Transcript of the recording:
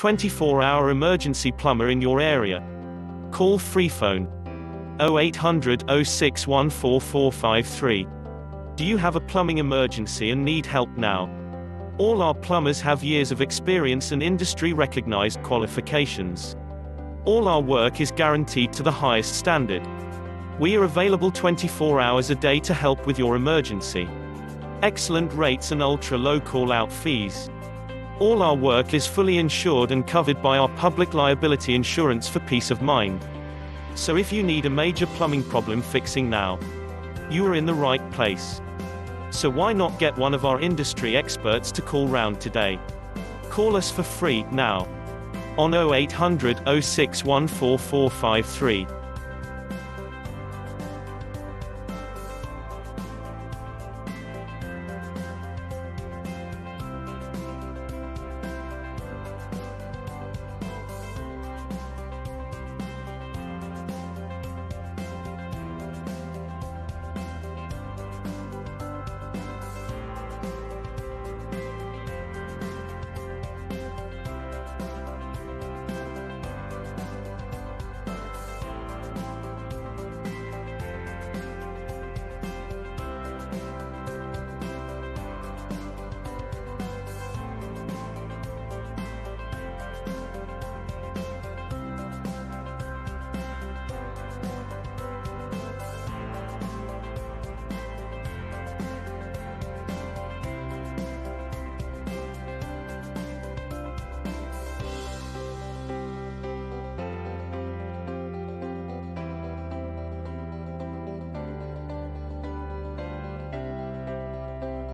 24-hour emergency plumber in your area. Call free phone 0800 06144453. Do you have a plumbing emergency and need help now? All our plumbers have years of experience and industry-recognized qualifications. All our work is guaranteed to the highest standard. We are available 24 hours a day to help with your emergency. Excellent rates and ultra-low call-out fees. All our work is fully insured and covered by our public liability insurance for peace of mind. So if you need a major plumbing problem fixing now, you are in the right place. So why not get one of our industry experts to call round today? Call us for free, now, on 0800 06144453.